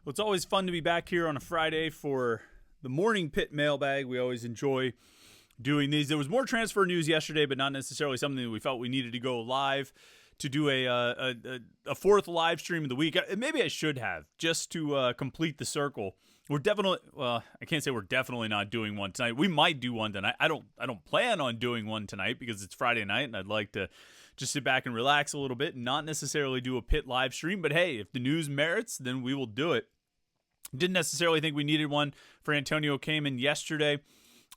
Well, it's always fun to be back here on a Friday for the Morning Pitt Mailbag. We always enjoy doing these. There was more transfer news yesterday, but not necessarily something that we felt we needed to go live to do a fourth live stream of the week. Maybe I should have, just to complete the circle. We're definitely, well, I can't say we're definitely not doing one tonight. We might do one tonight. I don't plan on doing one tonight because it's Friday night and I'd like to just sit back and relax a little bit and not necessarily do a Pitt live stream. But hey, if the news merits, then we will do it. Didn't necessarily think we needed one for Antonio Cayman yesterday.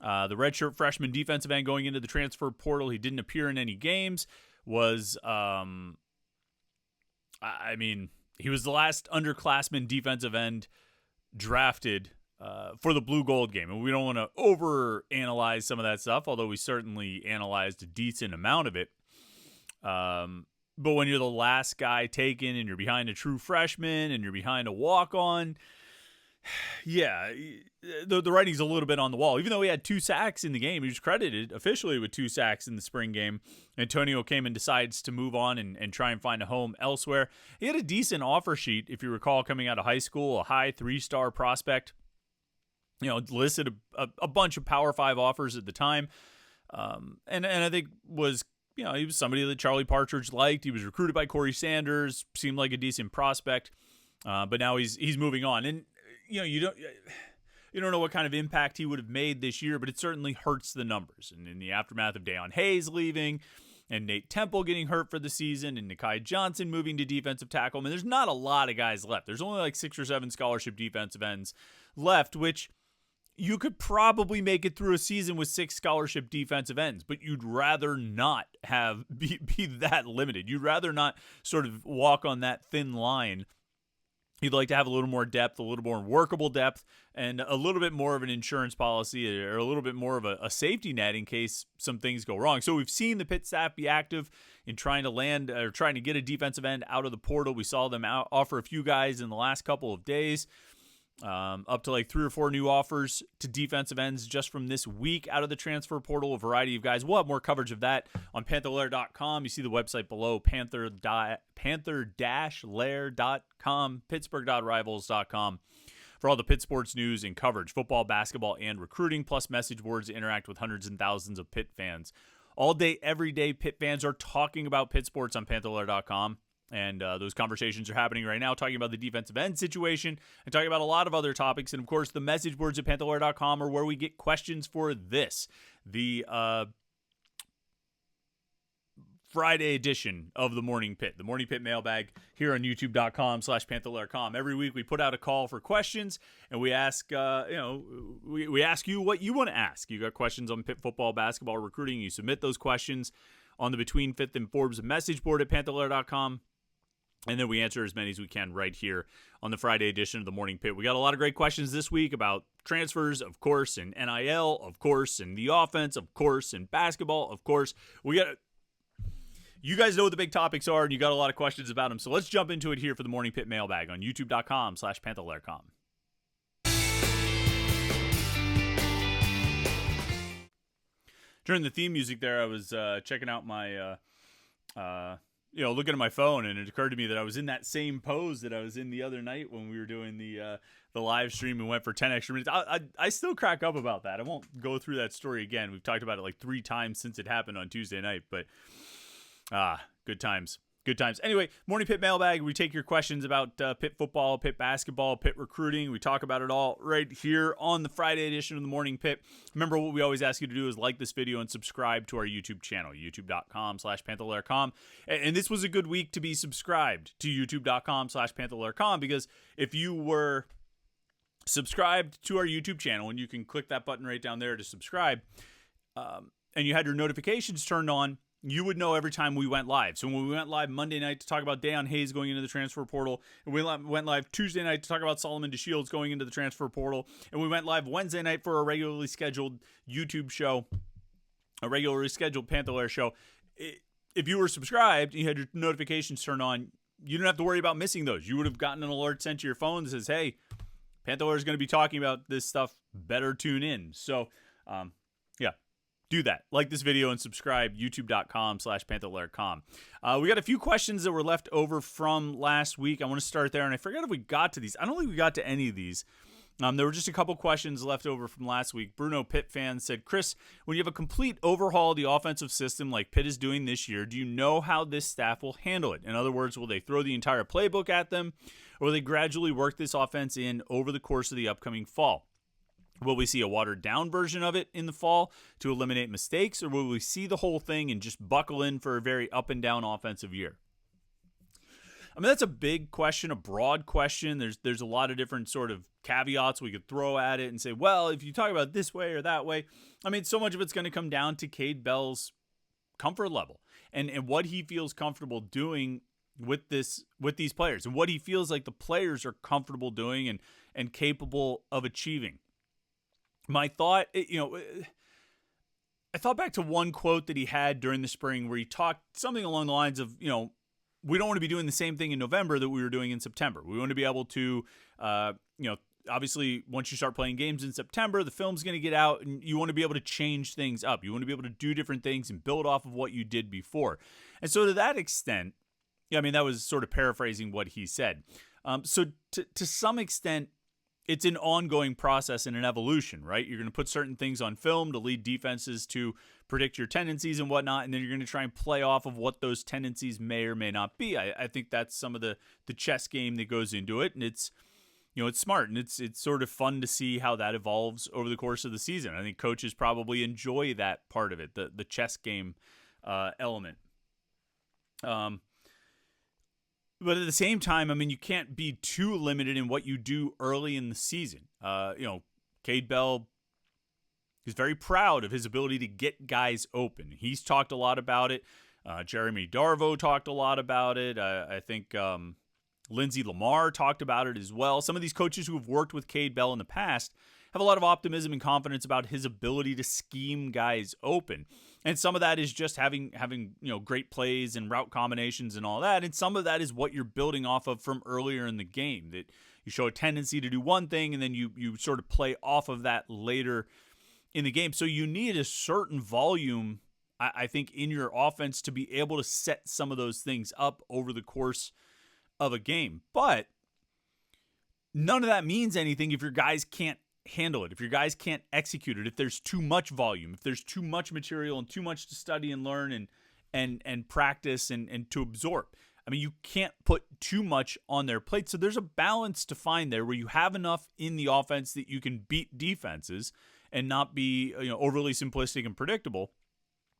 The redshirt freshman defensive end going into the transfer portal. He didn't appear in any games. He was the last underclassman defensive end drafted for the blue gold game. And we don't want to overanalyze some of that stuff, although we certainly analyzed a decent amount of it. But when you're the last guy taken and you're behind a true freshman and you're behind a walk-on, yeah, the writing's a little bit on the wall. Even though he had 2 sacks in the game, he was credited officially with 2 sacks in the spring game. Antonio Cayman decides to move on and try and find a home elsewhere. He had a decent offer sheet, if you recall, coming out of high school, a high 3-star prospect. Listed a bunch of Power 5 offers at the time. And I think was, he was somebody that Charlie Partridge liked. He was recruited by Corey Sanders, seemed like a decent prospect. But now he's moving on. And you don't know what kind of impact he would have made this year, but it certainly hurts the numbers. And in the aftermath of Deion Hayes leaving and Nate Temple getting hurt for the season and Nikai Johnson moving to defensive tackle, there's not a lot of guys left. There's only like 6 or 7 scholarship defensive ends left, which you could probably make it through a season with 6 scholarship defensive ends, but you'd rather not be that limited. You'd rather not sort of walk on that thin line. You'd like to have a little more depth, a little more workable depth, and a little bit more of an insurance policy or a little bit more of a safety net in case some things go wrong. So we've seen the Pitt staff be active in trying to get a defensive end out of the portal. We saw them offer a few guys in the last couple of days. Up to like 3 or 4 new offers to defensive ends just from this week out of the transfer portal, a variety of guys. We'll have more coverage of that on Panther-Lair.com. You see the website below, Panther-Lair.com, Pittsburgh.rivals.com for all the Pitt sports news and coverage, football, basketball, and recruiting, plus message boards to interact with hundreds and thousands of Pitt fans. All day, every day, Pitt fans are talking about Pitt sports on Panther-Lair.com. And those conversations are happening right now, talking about the defensive end situation and talking about a lot of other topics. And, of course, the message boards at Panther-Lair.com are where we get questions for this, the Friday edition of the Morning Pitt Mailbag here on YouTube.com/Panther-Lair.com. Every week we put out a call for questions, and we ask, we ask you what you want to ask. You got questions on Pitt football, basketball, recruiting. You submit those questions on the Between Fifth and Forbes message board at Panther-Lair.com. And then we answer as many as we can right here on the Friday edition of the Morning Pitt. We got a lot of great questions this week about transfers, of course, and NIL, of course, and the offense, of course, and basketball, of course. You guys know what the big topics are, and you got a lot of questions about them. So let's jump into it here for the Morning Pitt Mailbag on YouTube.com/Panther-Lair.com. During the theme music there, I was checking out my looking at my phone, and it occurred to me that I was in that same pose that I was in the other night when we were doing the live stream and went for 10 extra minutes. I still crack up about that. I won't go through that story again. We've talked about it like 3 times since it happened on Tuesday night, but good times. Good times. Anyway, Morning Pitt Mailbag. We take your questions about Pitt football, Pitt basketball, Pitt recruiting. We talk about it all right here on the Friday edition of the Morning Pitt. Remember, what we always ask you to do is like this video and subscribe to our YouTube channel, youtube.com/Panther-Lair.com. And this was a good week to be subscribed to youtube.com/Panther-Lair.com, because if you were subscribed to our YouTube channel, and you can click that button right down there to subscribe, and you had your notifications turned on, you would know every time we went live. So when we went live Monday night to talk about Deion Hayes going into the transfer portal, and we went live Tuesday night to talk about Solomon DeShields going into the transfer portal, and we went live Wednesday night for a regularly scheduled YouTube show, a regularly scheduled Panther-Lair show. If you were subscribed and you had your notifications turned on, you didn't have to worry about missing those. You would have gotten an alert sent to your phone that says, hey, Panther-Lair is going to be talking about this stuff. Better tune in. So, do that. Like this video and subscribe, youtube.com/Panther-Lair.com. We got a few questions that were left over from last week. I want to start there, and I forgot if we got to these. I don't think we got to any of these. There were just a couple questions left over from last week. Bruno Pitt fan said, Chris, when you have a complete overhaul of the offensive system like Pitt is doing this year, do you know how this staff will handle it? In other words, will they throw the entire playbook at them, or will they gradually work this offense in over the course of the upcoming fall? Will we see a watered-down version of it in the fall to eliminate mistakes, or will we see the whole thing and just buckle in for a very up-and-down offensive year? I mean, that's a big question, a broad question. There's a lot of different sort of caveats we could throw at it and say, well, if you talk about it this way or that way, I mean, so much of it's going to come down to Cade Bell's comfort level and what he feels comfortable doing with these players and what he feels like the players are comfortable doing and capable of achieving. My thought, I thought back to one quote that he had during the spring where he talked something along the lines of, we don't want to be doing the same thing in November that we were doing in September. We want to be able to, obviously once you start playing games in September, the film's going to get out and you want to be able to change things up. You want to be able to do different things and build off of what you did before. And so to that extent, that was sort of paraphrasing what he said. So to some extent, it's an ongoing process and an evolution, right? You're going to put certain things on film to lead defenses to predict your tendencies and whatnot, and then you're going to try and play off of what those tendencies may or may not be. I think that's some of the chess game that goes into it, and it's smart, and it's sort of fun to see how that evolves over the course of the season. I think coaches probably enjoy that part of it, the chess game element. But at the same time, you can't be too limited in what you do early in the season. Cade Bell is very proud of his ability to get guys open. He's talked a lot about it. Jeremy Darvo talked a lot about it. I think Lindsey Lamar talked about it as well. Some of these coaches who have worked with Cade Bell in the past have a lot of optimism and confidence about his ability to scheme guys open. And some of that is just having great plays and route combinations and all that. And some of that is what you're building off of from earlier in the game, that you show a tendency to do one thing and then you sort of play off of that later in the game. So you need a certain volume, I think, in your offense to be able to set some of those things up over the course of a game. But none of that means anything if your guys can't handle it, if your guys can't execute it, if there's too much volume, if there's too much material and too much to study and learn and practice and to absorb. You can't put too much on their plate. So there's a balance to find there where you have enough in the offense that you can beat defenses and not be overly simplistic and predictable.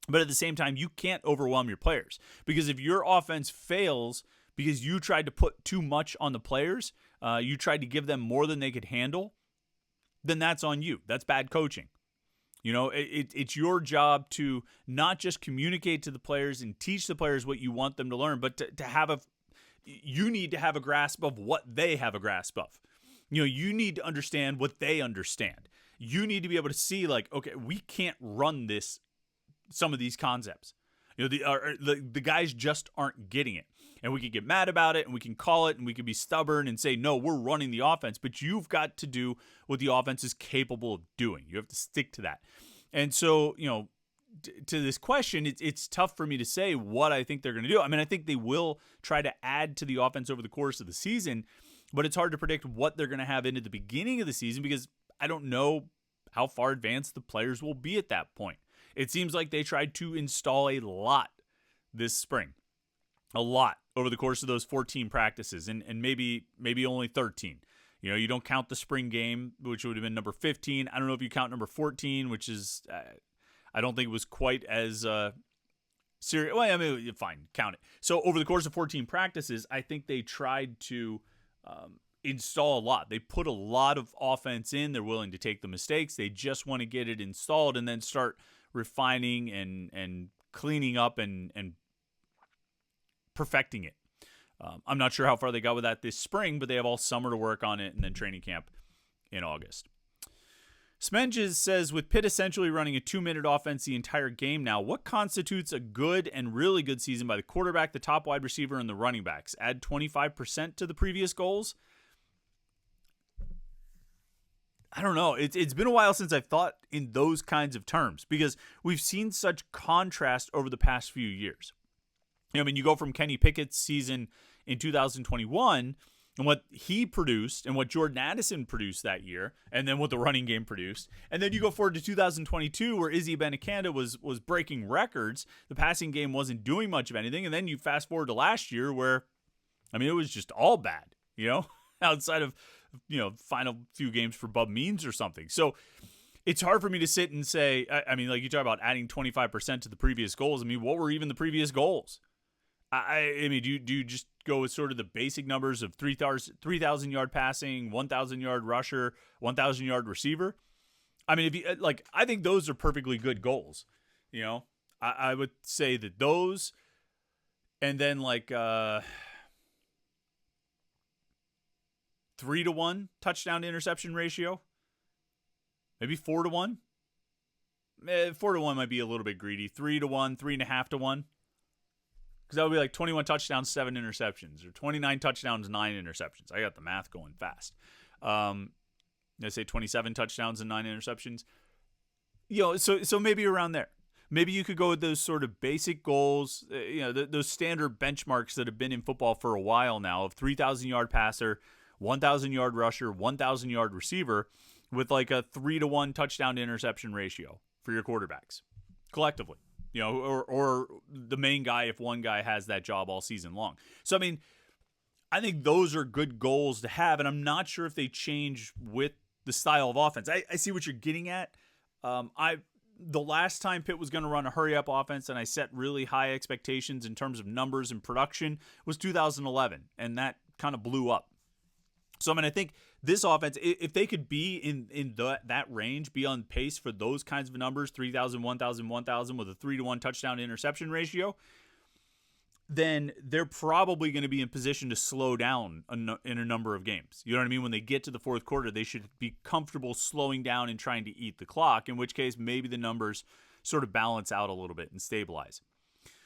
But at the same time, you can't overwhelm your players, because if your offense fails because you tried to put too much on the players, you tried to give them more than they could handle, then that's on you. That's bad coaching. It's your job to not just communicate to the players and teach the players what you want them to learn, but you need to have a grasp of what they have a grasp of. You need to understand what they understand. You need to be able to see, okay, we can't run some of these concepts. The guys just aren't getting it. And we can get mad about it, and we can call it, and we can be stubborn and say, no, we're running the offense. But you've got to do what the offense is capable of doing. You have to stick to that. And so, to this question, it's tough for me to say what I think they're going to do. I think they will try to add to the offense over the course of the season, but it's hard to predict what they're going to have into the beginning of the season because I don't know how far advanced the players will be at that point. It seems like they tried to install a lot this spring. A lot over the course of those 14 practices and maybe only 13. You don't count the spring game, which would have been number 15. I don't know if you count number 14, which is, I don't think it was quite as serious. Well, fine, count it. So over the course of 14 practices, I think they tried to install a lot. They put a lot of offense in. They're willing to take the mistakes. They just want to get it installed and then start refining and cleaning up and perfecting it. I'm not sure how far they got with that this spring, but they have all summer to work on it and then training camp in August. Smenges says, with Pitt essentially running a 2-minute offense the entire game now, what constitutes a good and really good season by the quarterback, the top wide receiver, and the running backs? Add 25% to the previous goals? I don't know. It's been a while since I've thought in those kinds of terms because we've seen such contrast over the past few years. I mean, you go from Kenny Pickett's season in 2021 and what he produced and what Jordan Addison produced that year, and then what the running game produced. And then you go forward to 2022 where Izzy Abanikanda was breaking records. The passing game wasn't doing much of anything. And then you fast forward to last year where, I mean, it was just all bad, outside of, final few games for Bub Means or something. So it's hard for me to sit and say, I mean, like you talk about adding 25% to the previous goals. I mean, what were even the previous goals? I mean, do you just go with sort of the basic numbers of 3,000 yard passing, 1,000 yard rusher, 1,000 yard receiver? I mean, if you I think those are perfectly good goals. I would say that those, and then 3-to-1 touchdown to interception ratio, maybe 4-to-1. 4-to-1 might be a little bit greedy. 3-to-1, 3.5-to-1. Because that would be like 21 touchdowns, 7 interceptions, or 29 touchdowns, 9 interceptions. I got the math going fast. Let's say 27 touchdowns and 9 interceptions. So maybe around there. Maybe you could go with those sort of basic goals, those standard benchmarks that have been in football for a while now of 3,000 yard passer, 1,000 yard rusher, 1,000 yard receiver, with like a 3-to-1 touchdown to interception ratio for your quarterbacks collectively. Or the main guy if one guy has that job all season long. So, I mean, I think those are good goals to have, and I'm not sure if they change with the style of offense. I see what you're getting at. The last time Pitt was going to run a hurry-up offense and I set really high expectations in terms of numbers and production was 2011, and that kind of blew up. So, I mean, I think this offense, if they could be in that range, be on pace for those kinds of numbers, 3,000, 1,000, 1,000 with a 3-to-1 touchdown to interception ratio, then they're probably going to be in position to slow down in a number of games. You know what I mean? When they get to the fourth quarter, they should be comfortable slowing down and trying to eat the clock, in which case maybe the numbers sort of balance out a little bit and stabilize.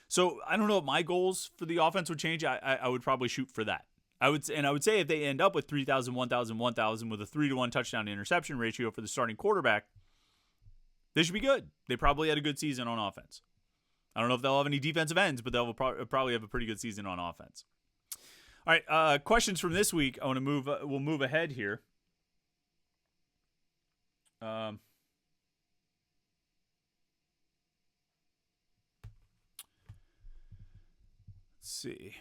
So I don't know if my goals for the offense would change. I would probably shoot for that. I would say if they end up with 3,000, 1,000, 1,000 with a 3-to-1 touchdown to interception ratio for the starting quarterback, they should be good. They probably had a good season on offense. I don't know if they'll have any defensive ends, but they'll probably have a pretty good season on offense. All right, questions from this week. I want to move. We'll move ahead here. Let's see.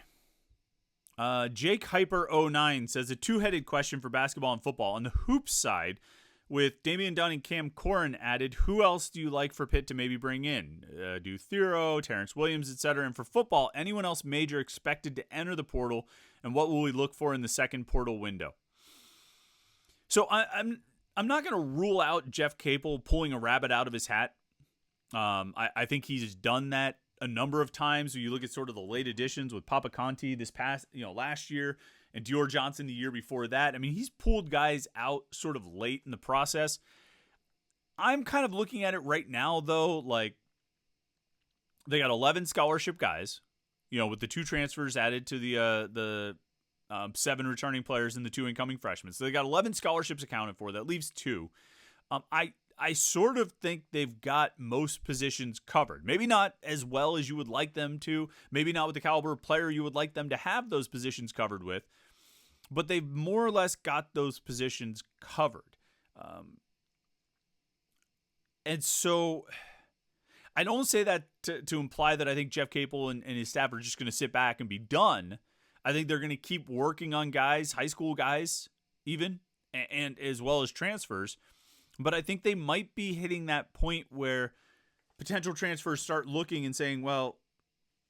Jake Hyper 09 says a two-headed question for basketball and football. On the hoops side, with Damian Dunn and Cam Corrin added, who else do you like for Pitt to maybe bring in? Do Thero, Terrence Williams, etc. And for football, anyone else major expected to enter the portal, and what will we look for in the second portal window? So I'm not going to rule out Jeff Capel pulling a rabbit out of his hat. I think he's done that a number of times. When you look at sort of the late additions with Papa Conti last year, and Dior Johnson the year before that. I mean, he's pulled guys out sort of late in the process. I'm kind of looking at it right now, though, like they got 11 scholarship guys, with the 2 transfers added to the 7 returning players and the 2 incoming freshmen. So they got 11 scholarships accounted for. That leaves 2. I sort of think they've got most positions covered. Maybe not as well as you would like them to. Maybe not with the caliber of player you would like them to have those positions covered with. But they've more or less got those positions covered. And so I don't say that to imply that I think Jeff Capel and his staff are just going to sit back and be done. I think they're going to keep working on guys, high school guys even, and as well as transfers. But I think they might be hitting that point where potential transfers start looking and saying, well,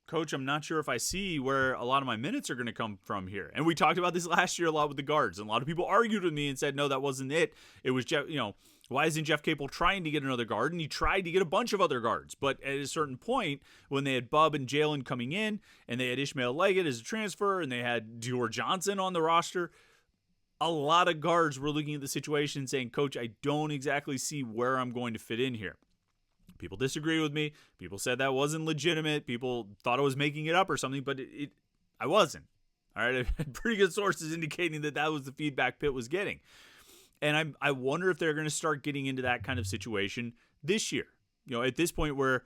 Coach, I'm not sure if I see where a lot of my minutes are going to come from here. And we talked about this last year a lot with the guards. And a lot of people argued with me and said, no, that wasn't it. It was Jeff, why isn't Jeff Capel trying to get another guard? And he tried to get a bunch of other guards. But at a certain point, when they had Bub and Jalen coming in, and they had Ishmael Leggett as a transfer, and they had Dior Johnson on the roster, a lot of guards were looking at the situation saying, Coach, I don't exactly see where I'm going to fit in here. People disagree with me. People said that wasn't legitimate. People thought I was making it up or something, but I wasn't. All right, I had pretty good sources indicating that was the feedback Pitt was getting. And I wonder if they're going to start getting into that kind of situation this year. At this point where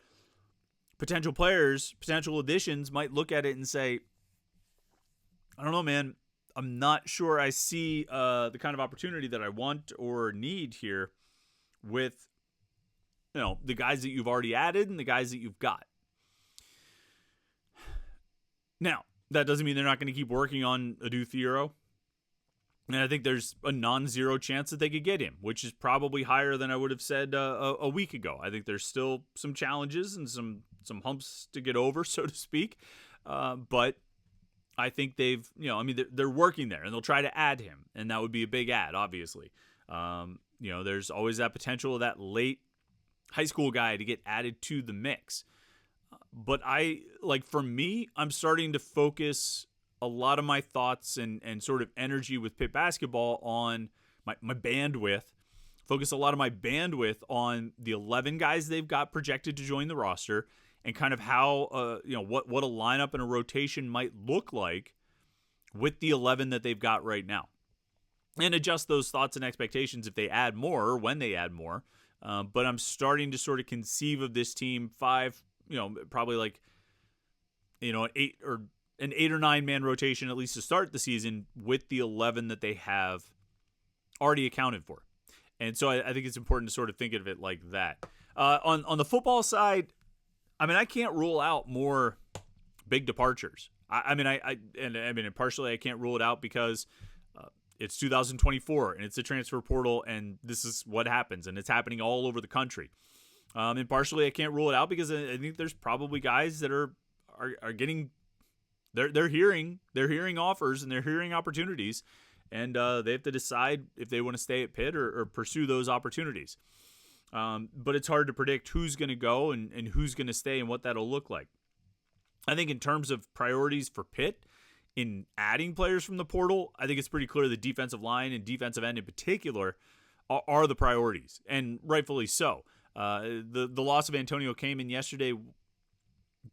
potential players, potential additions might look at it and say, I don't know, man. I'm not sure I see the kind of opportunity that I want or need here with, the guys that you've already added and the guys that you've got. Now, that doesn't mean they're not going to keep working on Adu Thiero. And I think there's a non-zero chance that they could get him, which is probably higher than I would have said a week ago. I think there's still some challenges and some humps to get over, so to speak. But I think they're working there, and they'll try to add him, and that would be a big add, obviously. There's always that potential of that late high school guy to get added to the mix. But for me, I'm starting to focus a lot of my thoughts and sort of energy with Pitt basketball on my bandwidth. Focus a lot of my bandwidth on the 11 guys they've got projected to join the roster and kind of how, what a lineup and a rotation might look like with the 11 that they've got right now. And adjust those thoughts and expectations if they add more or when they add more. But I'm starting to sort of conceive of this team probably an 8 or 9 man rotation at least to start the season with the 11 that they have already accounted for. And so I think it's important to sort of think of it like that. On the football side, I can't rule out more big departures. And partially I can't rule it out because it's 2024 and it's a transfer portal and this is what happens and it's happening all over the country. And partially I can't rule it out because I think there's probably guys that are getting they're hearing offers and they're hearing opportunities, and they have to decide if they want to stay at Pitt or pursue those opportunities. But it's hard to predict who's going to go and who's going to stay and what that'll look like. I think in terms of priorities for Pitt in adding players from the portal, I think it's pretty clear the defensive line and defensive end in particular are the priorities, and rightfully so. The loss of Antonio Kamen yesterday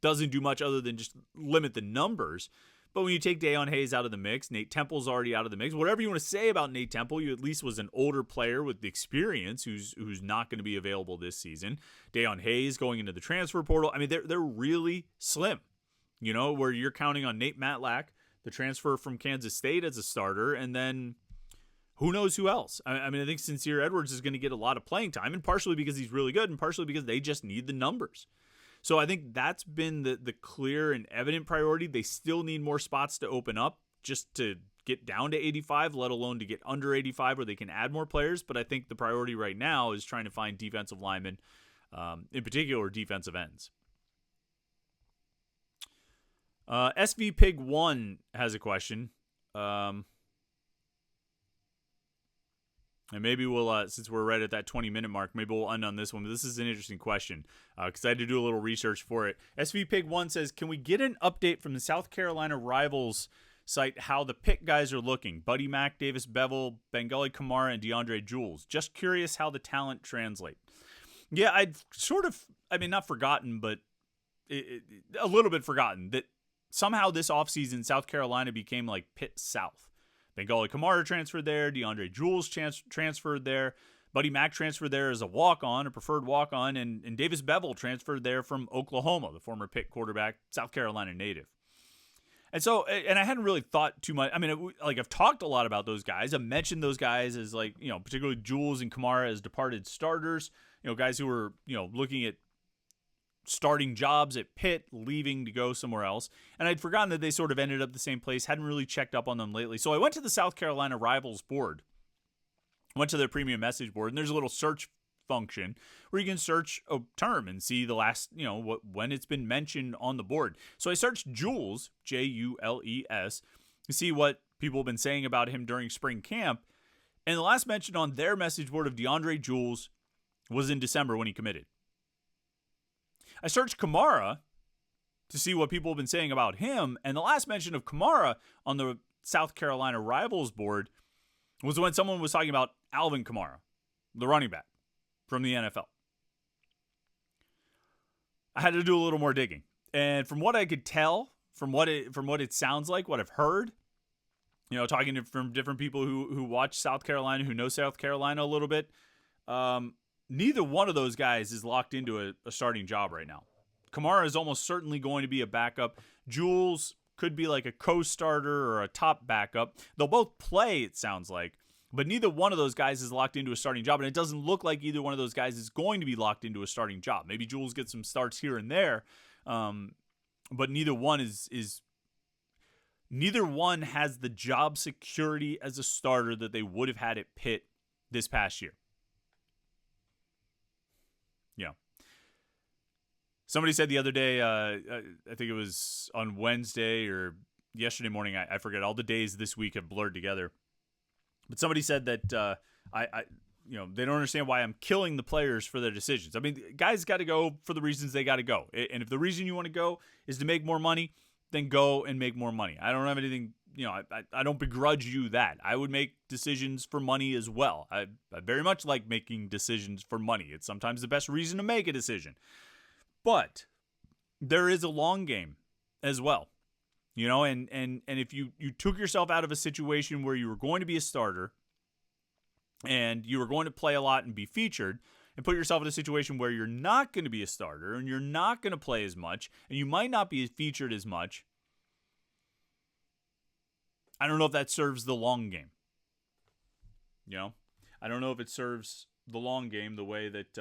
doesn't do much other than just limit the numbers. But when you take Dayon Hayes out of the mix, Nate Temple's already out of the mix. Whatever you want to say about Nate Temple, you at least was an older player with the experience who's not going to be available this season. Dayon Hayes going into the transfer portal. They're really slim. Where you're counting on Nate Matlack, the transfer from Kansas State, as a starter, and then who knows who else. I think Sincere Edwards is going to get a lot of playing time, and partially because he's really good, and partially because they just need the numbers. So I think that's been the clear and evident priority. They still need more spots to open up just to get down to 85, let alone to get under 85 where they can add more players. But I think the priority right now is trying to find defensive linemen, in particular defensive ends. SV Pig 1 has a question. And maybe we'll, since we're right at that 20-minute mark, maybe we'll end on this one. But this is an interesting question because I had to do a little research for it. SV Pig 1 says, can we get an update from the South Carolina Rivals site how the Pitt guys are looking? Buddy Mack, Davis Bevel, Bengali Kamara, and DeAndre Jules. Just curious how the talent translate. Yeah, I'd sort of, not forgotten, but a little bit forgotten that somehow this offseason South Carolina became like Pitt South. Bengali Kamara transferred there. DeAndre Jules transferred there. Buddy Mack transferred there as a walk-on, a preferred walk-on. And Davis Bevel transferred there from Oklahoma, the former Pitt quarterback, South Carolina native. And so, and I hadn't really thought too much. I've talked a lot about those guys. I mentioned those guys as particularly Jules and Kamara as departed starters. Guys who were, looking at starting jobs at Pitt, leaving to go somewhere else. And I'd forgotten that they sort of ended up the same place, hadn't really checked up on them lately. So I went to the South Carolina Rivals board, went to their premium message board, and there's a little search function where you can search a term and see the last, when it's been mentioned on the board. So I searched Jules, Jules, to see what people have been saying about him during spring camp. And the last mention on their message board of DeAndre Jules was in December when he committed. I searched Kamara to see what people have been saying about him, and the last mention of Kamara on the South Carolina Rivals board was when someone was talking about Alvin Kamara, the running back from the NFL. I had to do a little more digging, and from what I could tell, from what it sounds like, what I've heard, talking from different people who watch South Carolina, who know South Carolina a little bit, neither one of those guys is locked into a starting job right now. Kamara is almost certainly going to be a backup. Jules could be like a co-starter or a top backup. They'll both play, it sounds like, but neither one of those guys is locked into a starting job, and it doesn't look like either one of those guys is going to be locked into a starting job. Maybe Jules gets some starts here and there, but neither one neither one has the job security as a starter that they would have had at Pitt this past year. Yeah. Somebody said the other day, I think it was on Wednesday or yesterday morning, I forget, all the days this week have blurred together. But somebody said that they don't understand why I'm killing the players for their decisions. I mean, guys got to go for the reasons they got to go. And if the reason you want to go is to make more money, then go and make more money. I don't have anything, I don't begrudge you that. I would make decisions for money as well. I very much like making decisions for money. It's sometimes the best reason to make a decision. But there is a long game as well. And if you took yourself out of a situation where you were going to be a starter and you were going to play a lot and be featured, and put yourself in a situation where you're not going to be a starter and you're not going to play as much and you might not be featured as much, I don't know if that serves the long game. I don't know if it serves the long game the way that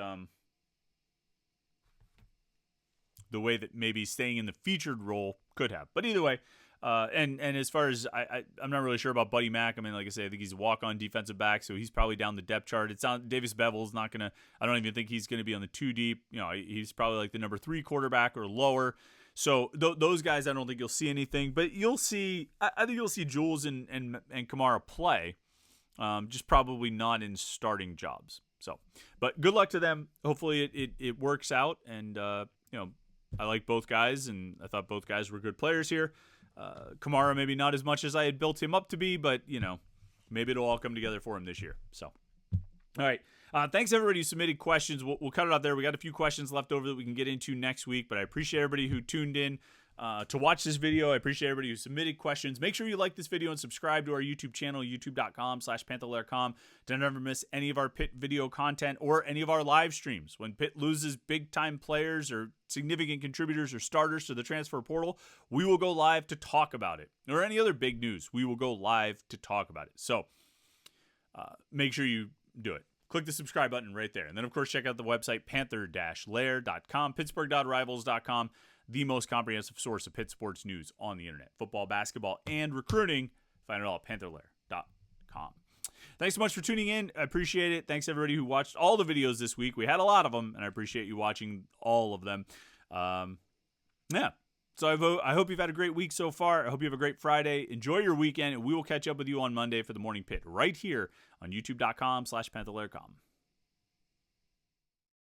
maybe staying in the featured role could have. But either way, and as far as I'm not really sure about Buddy Mack. I mean, like I say, I think he's a walk-on defensive back, so he's probably down the depth chart. It's not Davis Bevel's not gonna. I don't even think he's gonna be on the 2 deep. He's probably like the number 3 quarterback or lower. So those guys, I don't think you'll see anything, but you'll see. I think you'll see Jules and Kamara play, just probably not in starting jobs. So, but good luck to them. Hopefully it works out, and I like both guys, and I thought both guys were good players here. Kamara maybe not as much as I had built him up to be, but, maybe it'll all come together for him this year. So, all right. Thanks, everybody who submitted questions. We'll cut it off there. We got a few questions left over that we can get into next week, but I appreciate everybody who tuned in to watch this video. I appreciate everybody who submitted questions. Make sure you like this video and subscribe to our YouTube channel, youtube.com/Panther-Lair.com, to never miss any of our Pitt video content or any of our live streams. When Pitt loses big-time players or significant contributors or starters to the transfer portal, we will go live to talk about it. Or any other big news, we will go live to talk about it. So make sure you do it. Click the subscribe button right there. And then, of course, check out the website, Panther-Lair.com, Pittsburgh.rivals.com, the most comprehensive source of Pitt sports news on the internet. Football, basketball, and recruiting. Find it all at Panther-Lair.com. Thanks so much for tuning in. I appreciate it. Thanks, everybody who watched all the videos this week. We had a lot of them, and I appreciate you watching all of them. Yeah. So I hope you've had a great week so far. I hope you have a great Friday. Enjoy your weekend, and we will catch up with you on Monday for the Morning Pit right here on youtube.com/Panther-Lair.com.